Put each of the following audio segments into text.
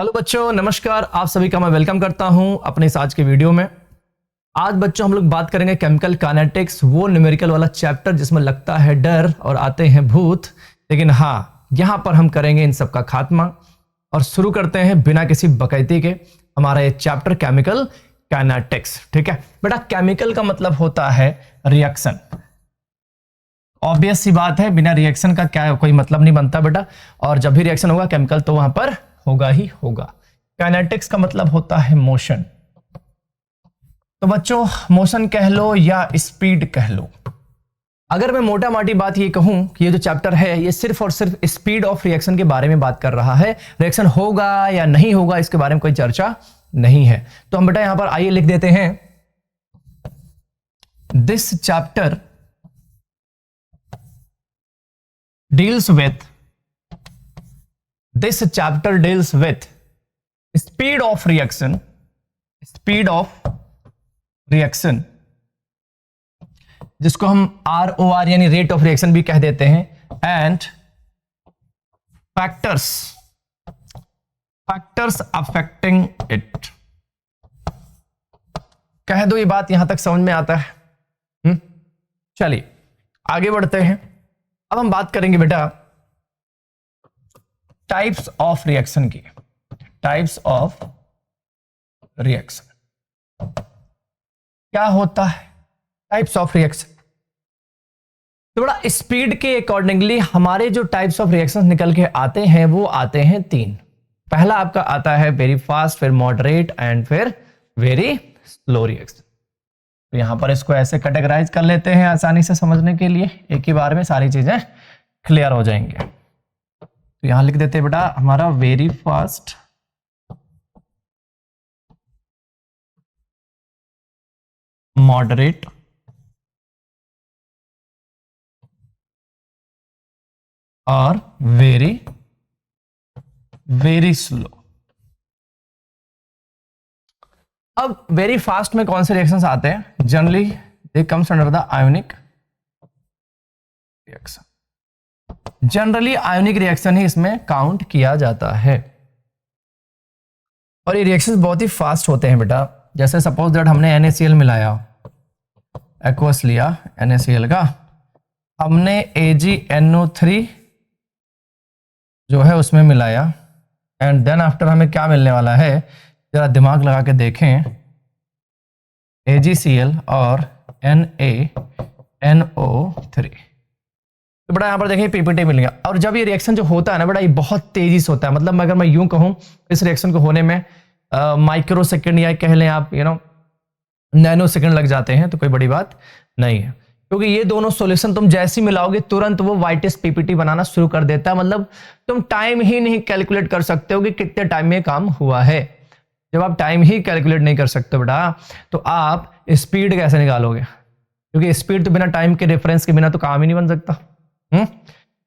Hello बच्चों, नमस्कार। आप सभी का मैं वेलकम करता हूं अपने इस आज के वीडियो में। आज बच्चों हम लोग बात करेंगे केमिकल काइनेटिक्स, वो न्यूमेरिकल वाला चैप्टर जिसमें लगता है डर और आते हैं भूत। लेकिन हाँ, यहां पर हम करेंगे इन सब का खात्मा और शुरू करते हैं बिना किसी बकैती के हमारा ये चैप्टर केमिकल काइनेटिक्स। ठीक है बेटा, केमिकल का मतलब होता है रिएक्शन। ऑब्वियस सी बात है, बिना रिएक्शन का क्या कोई मतलब नहीं बनता बेटा। और जब भी रिएक्शन होगा केमिकल तो वहां पर होगा ही होगा। काइनेटिक्स का मतलब होता है मोशन। तो बच्चों, मोशन कह लो या स्पीड कह लो। अगर मैं मोटा माटी बात ये कहूं कि ये जो चैप्टर है ये सिर्फ और सिर्फ स्पीड ऑफ रिएक्शन के बारे में बात कर रहा है, रिएक्शन होगा या नहीं होगा इसके बारे में कोई चर्चा नहीं है। तो हम बेटा यहां पर आइए लिख देते हैं, this chapter deals with this chapter deals with speed of reaction जिसको हम ROR यानी रेट ऑफ रिएक्शन भी कह देते हैं, एंड फैक्टर्स अफेक्टिंग इट। कह दो ये बात यहां तक समझ में आता है। चलिए आगे बढ़ते हैं। अब हम बात करेंगे बेटा टाइप्स ऑफ रिएक्शन की। टाइप्स ऑफ रिएक्शन क्या होता है? टाइप्स ऑफ रिएक्शन तो बड़ा स्पीड के अकॉर्डिंगली हमारे जो टाइप्स ऑफ रिएक्शन निकल के आते हैं वो आते हैं तीन। पहला आपका आता है वेरी फास्ट, फिर मॉडरेट एंड फिर वेरी स्लो रिएक्शन। तो यहां पर इसको ऐसे कैटेगराइज कर लेते हैं आसानी से समझने के लिए, एक ही बार में सारी चीजें क्लियर हो जाएंगे। तो यहां लिख देते हैं बेटा हमारा वेरी फास्ट, मॉडरेट और वेरी स्लो। अब वेरी फास्ट में कौन से रिएक्शंस आते हैं? Generally they comes under the ionic reaction. Generally ionic reaction ही इसमें काउंट किया जाता है और ये रिएक्शंस बहुत ही फास्ट होते हैं बेटा। जैसे सपोज दैट हमने NaCl मिलाया, एक्वस लिया NaCl का, हमने AgNO3 जो है उसमें मिलाया, एंड देन आफ्टर हमें क्या मिलने वाला है जरा दिमाग लगा के देखें, AgCl और NaNO3। तो बड़ा यहां पर देखिए पीपीटी मिल गया। और जब ये रिएक्शन जो होता है ना बेटा, ये बहुत तेजी से होता है। मतलब अगर मैं यूं कहूं इस रिएक्शन को होने में माइक्रो सेकेंड या कह लें आप नैनो सेकेंड लग जाते हैं, तो कोई बड़ी बात नहीं है, क्योंकि ये दोनों सॉल्यूशन तुम जैसे ही मिलाओगे तुरंत वो वाइटेस्ट पीपीटी बनाना शुरू कर देता है। मतलब तुम टाइम ही नहीं कैलकुलेट कर सकते हो कि कितने टाइम में काम हुआ है। जब आप टाइम ही कैलकुलेट नहीं कर सकते बेटा, तो आप स्पीड कैसे निकालोगे? क्योंकि स्पीड तो बिना टाइम के रेफरेंस के बिना तो काम ही नहीं बन सकता।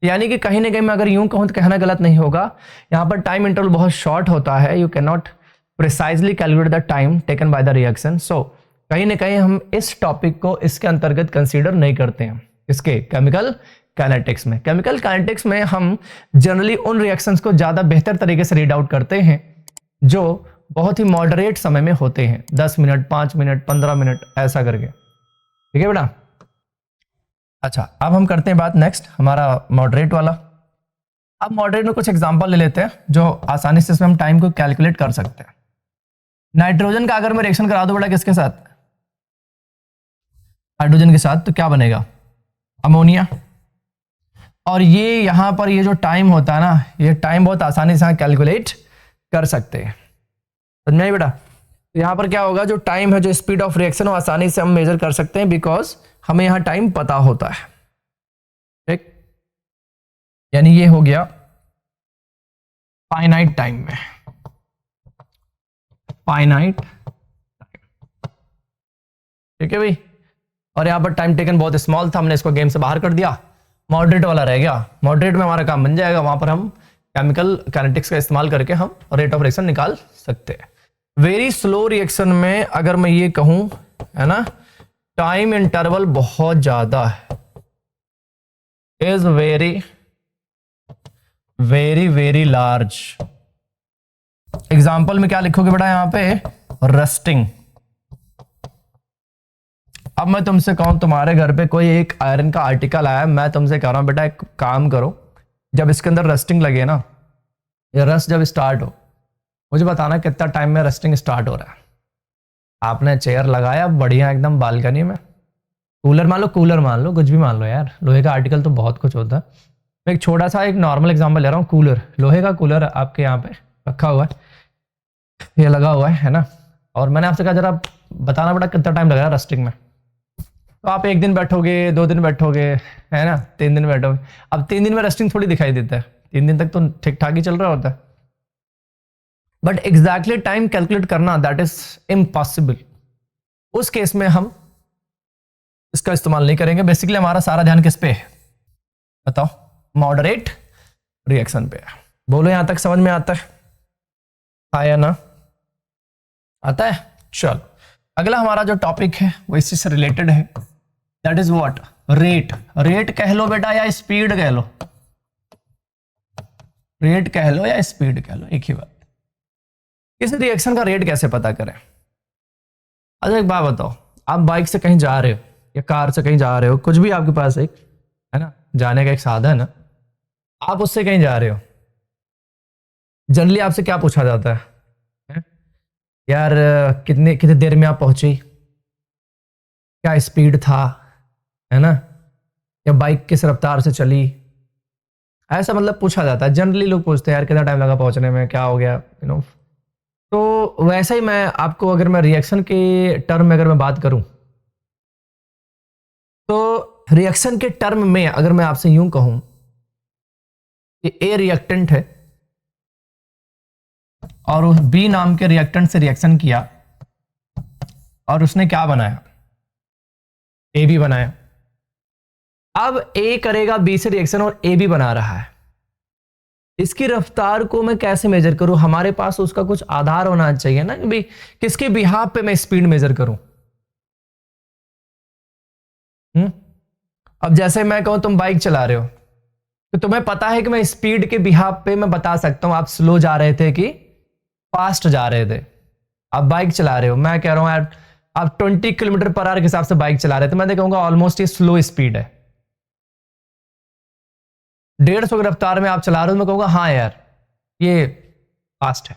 यानी कि कहीं ना कहीं मैं अगर यूं कहूं तो कहना गलत नहीं होगा, यहां पर टाइम इंटरवल बहुत शॉर्ट होता है। You can not precisely calculate the time taken by the reaction. So कहीं ना कहीं हम इस टॉपिक को इसके अंतर्गत कंसीडर नहीं करते हैं। इसके केमिकल काइनेटिक्स में, केमिकल काइनेटिक्स में हम जनरली उन रिएक्शंस को ज्यादा बेहतर तरीके से रीड आउट करते हैं जो बहुत ही मॉडरेट समय में होते हैं, 10 मिनट, 5 मिनट, 15 मिनट ऐसा करके। ठीक है बेटा। अच्छा, अब हम करते हैं बात नेक्स्ट हमारा मॉडरेट वाला। अब मॉडरेट में कुछ एग्जांपल ले लेते हैं जो आसानी से इसमें हम टाइम को कैलकुलेट कर सकते हैं। नाइट्रोजन का अगर मैं रिएक्शन करा दूं बेटा किसके साथ? हाइड्रोजन के साथ, तो क्या बनेगा? अमोनिया। और ये यहां पर ये जो टाइम होता है ना, ये टाइम बहुत आसानी से कैलकुलेट कर सकते हैं। समझ में बेटा? तो यहां पर क्या होगा, जो टाइम है, जो स्पीड ऑफ रिएक्शन, वो आसानी से हम मेजर कर सकते हैं बिकॉज हमें यहां टाइम पता होता है। ठीक, यानी ये हो गया फाइनाइट टाइम में, फाइनाइट टाइम। ठीक है भाई। और यहां पर टाइम टेकन बहुत स्मॉल था, हमने इसको गेम से बाहर कर दिया, मॉडरेट वाला रह गया। मॉडरेट में हमारा काम बन जाएगा, वहां पर हम केमिकल काइनेटिक्स का इस्तेमाल करके हम रेट ऑफ रिएक्शन निकाल सकते हैं। वेरी स्लो रिएक्शन में अगर मैं ये कहूं, है ना, टाइम इंटरवल बहुत ज्यादा है, is very very very large. Example में क्या लिखोगे बेटा यहाँ पे, रस्टिंग। अब मैं तुमसे कहूं तुम्हारे घर पे कोई एक आयरन का आर्टिकल आया, मैं तुमसे कह रहा हूं बेटा एक काम करो, जब इसके अंदर रस्टिंग लगे ना, ये रस्ट जब स्टार्ट हो, मुझे बताना कितना टाइम में रस्टिंग स्टार्ट हो रहा है। आपने चेयर लगाया बढ़िया एकदम बालकनी में, कूलर मान लो, कूलर मान लो, कुछ भी मान लो यार, लोहे का आर्टिकल तो बहुत कुछ होता है। मैं एक छोटा सा एक नॉर्मल एग्जांपल ले रहा हूँ, कूलर, लोहे का कूलर आपके यहाँ पे रखा हुआ है, ये लगा हुआ है ना, और मैंने आपसे कहा जरा बताना बेटा कितना टाइम लगा रस्टिंग में। तो आप 1 दिन बैठोगे, 2 दिन बैठोगे, है ना, 3 दिन बैठोगे। अब 3 दिन में रस्टिंग थोड़ी दिखाई देता है, 3 दिन तक तो ठीक ठाक ही चल रहा होता है, बट एग्जैक्टली टाइम कैलकुलेट करना दैट इज इम्पॉसिबल। उस केस में हम इसका इस्तेमाल नहीं करेंगे। बेसिकली हमारा सारा ध्यान किस पे है बताओ, मॉडरेट रिएक्शन पे। बोलो यहां तक समझ में आता है, आया ना, आता है। चलो अगला हमारा जो टॉपिक है वो इसी से रिलेटेड है, that is what, rate. Rate कह लो बेटा या स्पीड कह लो, रेट कह लो या स्पीड कह लो, एक ही बात। इस रिएक्शन का रेट कैसे पता करें? अच्छा एक बात बताओ, आप बाइक से कहीं जा रहे हो या कार से कहीं जा रहे हो, कुछ भी आपके पास एक है ना जाने का एक साधन है, आप उससे कहीं जा रहे हो, जनरली आपसे क्या पूछा जाता है? यार कितने कितने देर में आप पहुंचे, क्या स्पीड था, है ना, या बाइक किस रफ्तार से चली, ऐसा मतलब पूछा जाता है। जनरली लोग पूछते हैं यार कितना टाइम लगा पहुंचने में, क्या हो गया, यू नो। तो वैसे ही मैं आपको, अगर मैं रिएक्शन के टर्म में अगर मैं बात करूं, तो रिएक्शन के टर्म में अगर मैं आपसे यूं कहूं कि ए रिएक्टेंट है और उस बी नाम के रिएक्टेंट से रिएक्शन किया और उसने क्या बनाया, ए बी बनाया। अब ए करेगा बी से रिएक्शन और ए बी बना रहा है, इसकी रफ्तार को मैं कैसे मेजर करूं? हमारे पास उसका कुछ आधार होना चाहिए ना कि भाई किसके बिहाफ पे मैं स्पीड मेजर करूं। अब जैसे मैं कहूं तुम बाइक चला रहे हो, तो तुम्हें पता है कि मैं स्पीड के बिहाफ पे मैं बता सकता हूं आप स्लो जा रहे थे कि फास्ट जा रहे थे। आप बाइक चला रहे हो, मैं कह रहा हूं यार आप 20 किलोमीटर पर आवर के हिसाब से बाइक चला रहे थे, मैं कहूंगा ऑलमोस्ट ये स्लो स्पीड है। 150 की रफ्तार में आप चला रहे हो, मैं कहूंगा हाँ यार ये फास्ट है।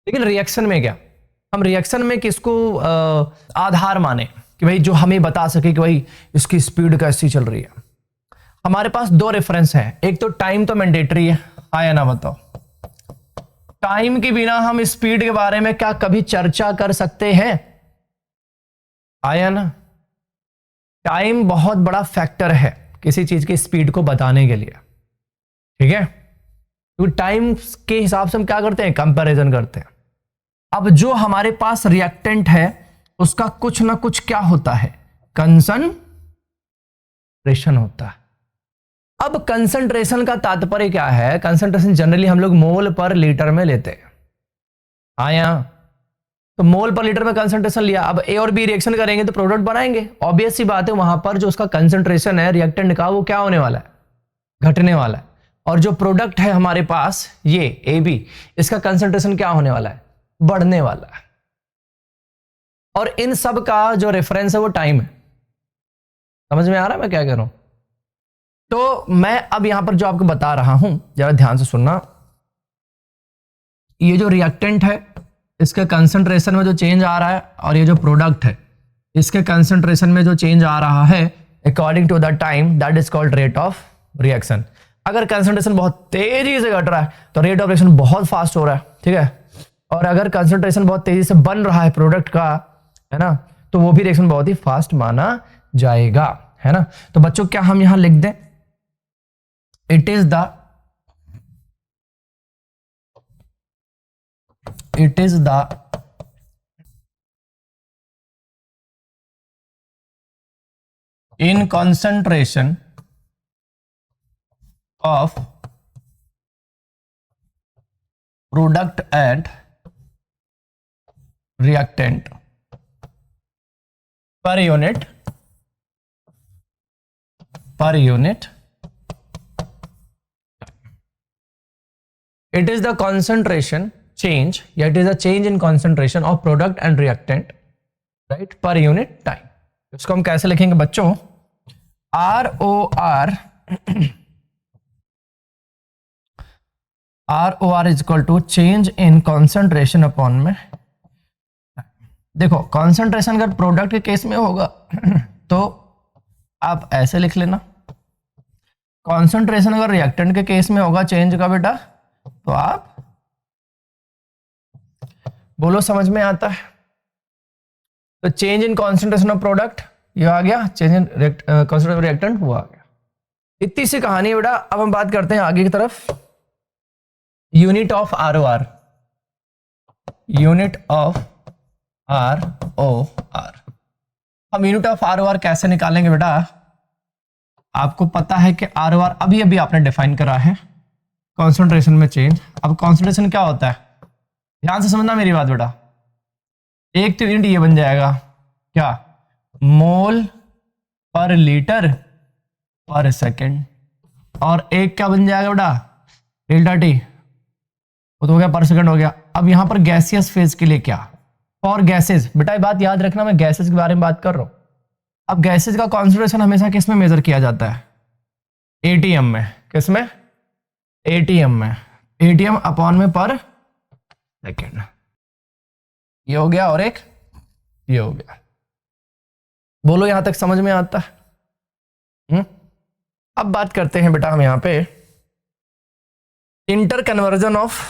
लेकिन रिएक्शन में क्या, हम रिएक्शन में किसको आधार माने कि भाई जो हमें बता सके कि भाई इसकी स्पीड कैसी चल रही है? हमारे पास 2 रेफरेंस हैं, एक तो टाइम तो मैंडेटरी है, आया ना बताओ, टाइम के बिना हम स्पीड के बारे में क्या कभी चर्चा कर सकते हैं? आया ना, टाइम बहुत बड़ा फैक्टर है किसी चीज की स्पीड को बताने के लिए, ठीक है, क्योंकि टाइम के हिसाब से हम क्या करते हैं, कंपैरिजन करते हैं। अब जो हमारे पास रिएक्टेंट है उसका कुछ ना कुछ क्या होता है, कंसंट्रेशन होता है। अब कंसंट्रेशन का तात्पर्य क्या है? कंसंट्रेशन जनरली हम लोग मोल पर लीटर में लेते हैं, आया, तो मोल पर लीटर में कंसंट्रेशन लिया। अब ए और बी रिएक्शन करेंगे तो प्रोडक्ट बनाएंगे, ऑब्वियस सी बात है, वहां पर जो उसका कंसंट्रेशन है रिएक्टेंट का वो क्या होने वाला है, घटने वाला है। और जो प्रोडक्ट है हमारे पास ये ए बी, इसका कंसंट्रेशन क्या होने वाला है, बढ़ने वाला है। और इन सब का जो रेफरेंस है वो टाइम है। समझ में आ रहा है मैं क्या कह रहा हूं? तो मैं अब यहां पर जो आपको बता रहा हूं जरा ध्यान से सुनना, ये जो रिएक्टेंट है इसके कंसंट्रेशन में जो चेंज आ रहा है और ये जो प्रोडक्ट है इसके कंसंट्रेशन में जो चेंज आ रहा है according to the time, that is called rate of reaction. अगर कंसंट्रेशन बहुत तेजी से घट रहा है तो रेट ऑफ रिएक्शन बहुत फास्ट हो रहा है, ठीक है। और अगर कंसंट्रेशन बहुत तेजी से बन रहा है प्रोडक्ट का, है ना, तो वो भी रिएक्शन बहुत ही फास्ट माना जाएगा, है ना। तो बच्चों क्या हम यहां लिख दें, it is the in concentration of product and reactant per unit it is the concentration change, या it is a change in concentration of product and reactant, right, per unit time. इसको हम कैसे लिखेंगे बच्चों? ROR is equal to change in concentration upon में, देखो concentration अगर product के केस में होगा तो आप ऐसे लिख लेना, concentration अगर रिएक्टेंट के केस में होगा चेंज का बेटा तो आप बोलो समझ में आता है? तो change in concentration of product ये आ गया, change in concentration of reactant वो आ गया। इतनी सी कहानी है बेटा। अब हम बात करते हैं आगे की तरफ, unit of ROR, unit of ROR। हम यूनिट ऑफ ROR कैसे निकालेंगे बेटा? आपको पता है कि ROR अभी अभी आपने डिफाइन करा है, कॉन्सेंट्रेशन में चेंज। अब कॉन्सेंट्रेशन क्या होता है, ध्यान से समझना मेरी बात बेटा। एक तो यूनिट ये बन जाएगा क्या, मोल पर लीटर पर सेकेंड, और एक क्या बन जाएगा बेटा, डेल्टा टी, वो तो हो गया पर सेकंड हो गया। अब यहां पर गैसियस फेज के लिए क्या, फॉर गैसेज, बेटा ये बात याद रखना, मैं गैसेज के बारे में बात कर रहा हूं। अब गैसेज का कॉन्सेंट्रेशन हमेशा किस में मेजर किया जाता है, एटीएम में। किस में? एटीएम में, एटीएम अपॉन में पर सेकेंड। ये हो गया और एक ये हो गया। बोलो यहां तक समझ में आता है? अब बात करते हैं बेटा हम यहां पे inter conversion of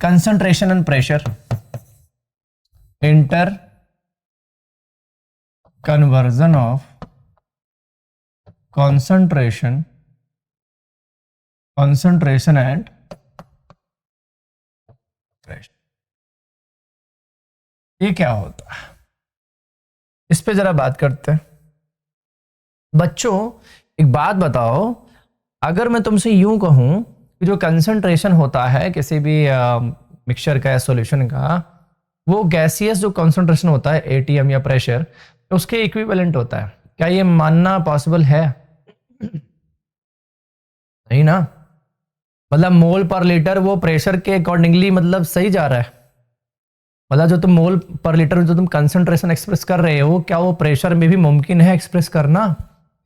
concentration and pressure, inter conversion of concentration and pressure. ये क्या होता है, इस पे जरा बात करते हैं। बच्चों एक बात बताओ, अगर मैं तुमसे यूं कहूं कि जो कंसंट्रेशन होता है किसी भी मिक्सचर का या सॉल्यूशन का, वो गैसियस जो कंसंट्रेशन होता है एटीएम या प्रेशर, उसके इक्विवेलेंट होता है। क्या ये मानना पॉसिबल है? नहीं ना, मतलब मोल पर लीटर वो प्रेशर के अकॉर्डिंगली मतलब सही जा रहा है। मतलब जो तुम मोल पर लीटर जो तुम कंसंट्रेशन एक्सप्रेस कर रहे हो, क्या वो प्रेशर में भी मुमकिन है एक्सप्रेस करना?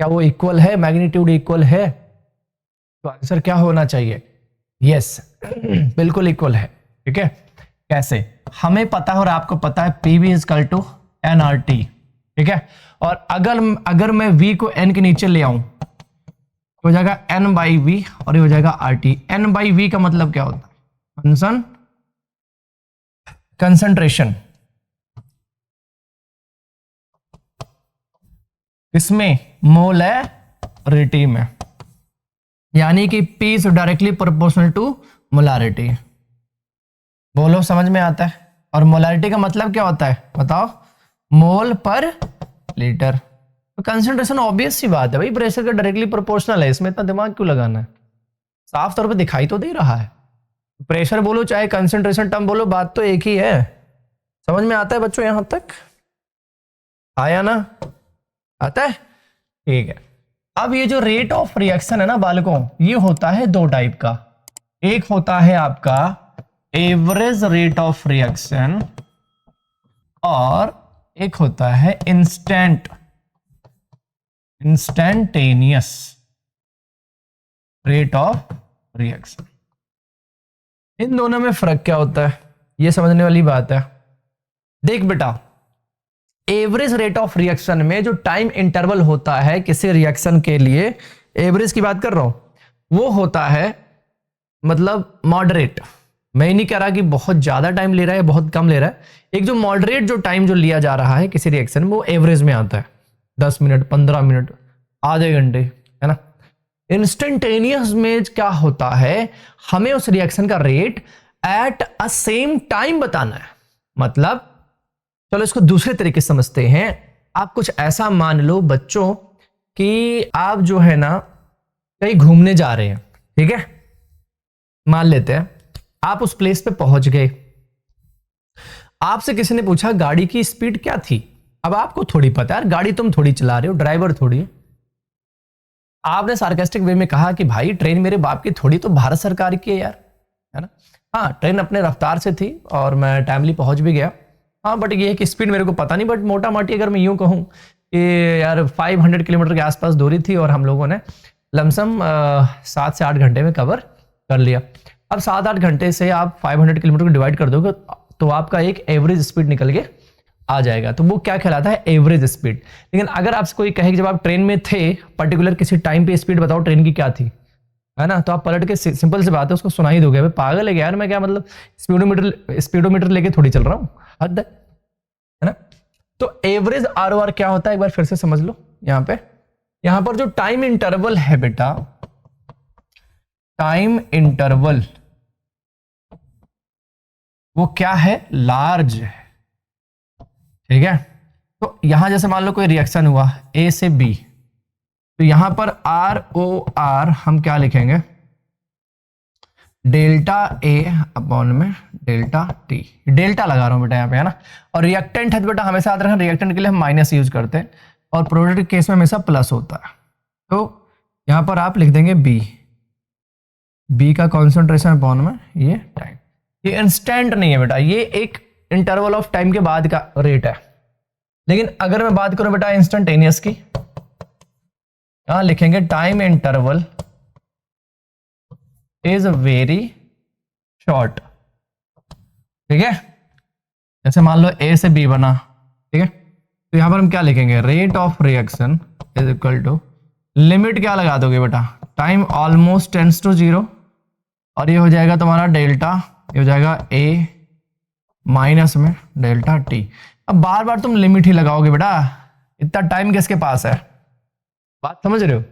क्या वो इक्वल है, मैग्नीट्यूड इक्वल है? तो आंसर क्या होना चाहिए? यस बिल्कुल इक्वल है। ठीक है, कैसे हमें पता है और आपको पता है, PV इक्वल टू NRT। ठीक है, और अगर मैं V को N के नीचे ले आऊं हो जाएगा N/V और ये हो जाएगा RT। N/V का मतलब क्या होता है? कंसंट्रेशन, इसमें मोलैरिटी में, यानी कि P is directly proportional to molarity. बोलो समझ में आता है? और मोलारिटी का मतलब क्या होता है बताओ? मोल पर लीटर। तो कंसंट्रेशन ऑब्वियस सी बात है भाई, प्रेशर का डायरेक्टली प्रोपोर्शनल है, इसमें इतना दिमाग क्यों लगाना है? साफ तौर पे दिखाई तो दे रहा है। प्रेशर बोलो चाहे कंसंट्रेशन टर्म बोलो, बात तो एक ही है। समझ में आता है बच्चों? यहां तक आया ना? आता है? ठीक है। अब ये जो रेट ऑफ रिएक्शन है ना बालकों, ये होता है दो टाइप का। एक होता है आपका एवरेज रेट ऑफ रिएक्शन और एक होता है इंस्टेंटेनियस रेट ऑफ रिएक्शन। इन दोनों में फर्क क्या होता है, ये समझने वाली बात है। देख बेटा, एवरेज रेट ऑफ रिएक्शन में जो टाइम इंटरवल होता है किसी रिएक्शन के लिए, एवरेज की बात कर रहा हूं, वो होता है मतलब मॉडरेट। मैं नहीं कह रहा कि बहुत ज्यादा टाइम ले रहा है, बहुत कम ले रहा है। एक जो मॉडरेट जो टाइम जो लिया जा रहा है किसी रिएक्शन में, वो एवरेज में आता है। 10 मिनट, 15 मिनट, आधे घंटे, है ना। इंस्टेंटेनियस में क्या होता है, हमें उस रिएक्शन का rate at a same time बताना है। मतलब चलो इसको दूसरे तरीके से समझते हैं। आप कुछ ऐसा मान लो बच्चों कि आप जो है ना कहीं घूमने जा रहे हैं, ठीक है, मान लेते हैं आप उस प्लेस पे पहुंच गए। आपसे किसी ने पूछा गाड़ी की स्पीड क्या थी। अब आपको थोड़ी पता है, गाड़ी तुम थोड़ी चला रहे हो, ड्राइवर थोड़ी। आपने सार्कास्टिक वे में कहा कि भाई ट्रेन मेरे बाप की थोड़ी, तो भारत सरकार की है यार, है ना। हाँ ट्रेन अपने रफ्तार से थी और मैं टाइमली पहुंच भी गया। हाँ बट ये है कि स्पीड मेरे को पता नहीं, बट मोटा मोटी अगर मैं यूँ कहूँ कि यार 500 किलोमीटर के आसपास दूरी थी और हम लोगों ने लमसम 7 से 8 घंटे में कवर कर लिया। अब 7-8 घंटे से आप 500 किलोमीटर को डिवाइड कर दोगे तो आपका एक एवरेज स्पीड निकल के आ जाएगा। तो वो क्या कहलाता है, एवरेज स्पीड। लेकिन अगर आपसे कोई कहे कि जब आप ट्रेन में थे पर्टिकुलर किसी टाइम पे स्पीड बताओ ट्रेन की क्या थी, है ना, तो आप पलट के सिंपल सी बात है उसको सुना ही दोगे। भाई पागल है क्या यार, मैं क्या मतलब स्पीडोमीटर लेके थोड़ी चल रहा हूँ, हद है ना। तो एवरेज आरओआर क्या होता है एक बार फिर से समझ लो। यहां पर जो टाइम इंटरवल है बेटा, टाइम इंटरवल वो क्या है, लार्ज है, ठीक है। तो यहां जैसे मान लो कोई रिएक्शन हुआ ए से बी, तो यहां पर आर ओ आर हम क्या लिखेंगे, डेल्टा ए अपॉन में डेल्टा टी। डेल्टा लगा रहा हूं बेटा यहाँ पे, है ना। और रिएक्टेंट है तो बेटा हमेशा याद रखना रिएक्टेंट के लिए हम माइनस यूज करते हैं और प्रोडक्ट के केस में हमेशा प्लस होता है। तो यहां पर आप लिख देंगे बी का कॉन्सेंट्रेशन अपॉन में ये टाइम। ये इंस्टेंट नहीं है बेटा, ये एक इंटरवल ऑफ टाइम के बाद का रेट है। लेकिन अगर मैं बात करूं बेटा इंस्टेंटेनियस की, यहां लिखेंगे time interval is very short, ठीक है। जैसे मान लो ए से बी बना, ठीक है, तो यहां पर हम क्या लिखेंगे, rate of reaction is equal to, limit क्या लगा दोगे बेटा, टाइम ऑलमोस्ट टेंड्स टू 0, और ये हो जाएगा तुम्हारा डेल्टा, ये हो जाएगा ए माइनस में डेल्टा टी। अब बार बार तुम लिमिट ही लगाओगे बेटा, इतना टाइम किसके पास है, बात समझ रहे हो।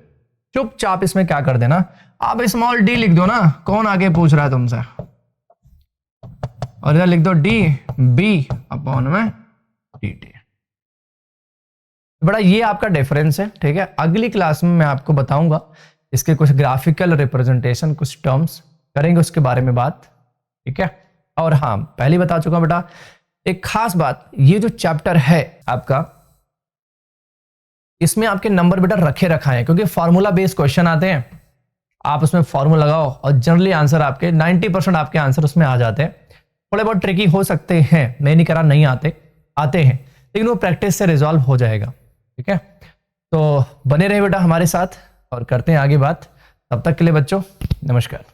चुपचाप इसमें क्या कर देना, आप स्मॉल डी लिख दो ना, कौन आगे पूछ रहा है तुमसे, और इधर लिख दो डी बी अपॉन में डी टी। बड़ा ये आपका डिफरेंस है, ठीक है। अगली क्लास में मैं आपको बताऊंगा इसके कुछ ग्राफिकल रिप्रेजेंटेशन, कुछ टर्म्स करेंगे उसके बारे में बात, ठीक है। और हाँ पहले बता चुका बेटा एक खास बात, ये जो चैप्टर है आपका, इसमें आपके नंबर बेटा रखे रखा है, क्योंकि फॉर्मूला बेस्ड क्वेश्चन आते हैं, आप उसमें फॉर्मूला लगाओ और जनरली आंसर आपके 90% आपके आंसर उसमें आ जाते हैं। थोड़े बहुत ट्रिकी हो सकते हैं, मैं नहीं कह रहा नहीं आते हैं, लेकिन वो प्रैक्टिस से रिजॉल्व हो जाएगा, ठीक है। तो बने रहे बेटा हमारे साथ और करते हैं आगे बात। तब तक के लिए बच्चों नमस्कार।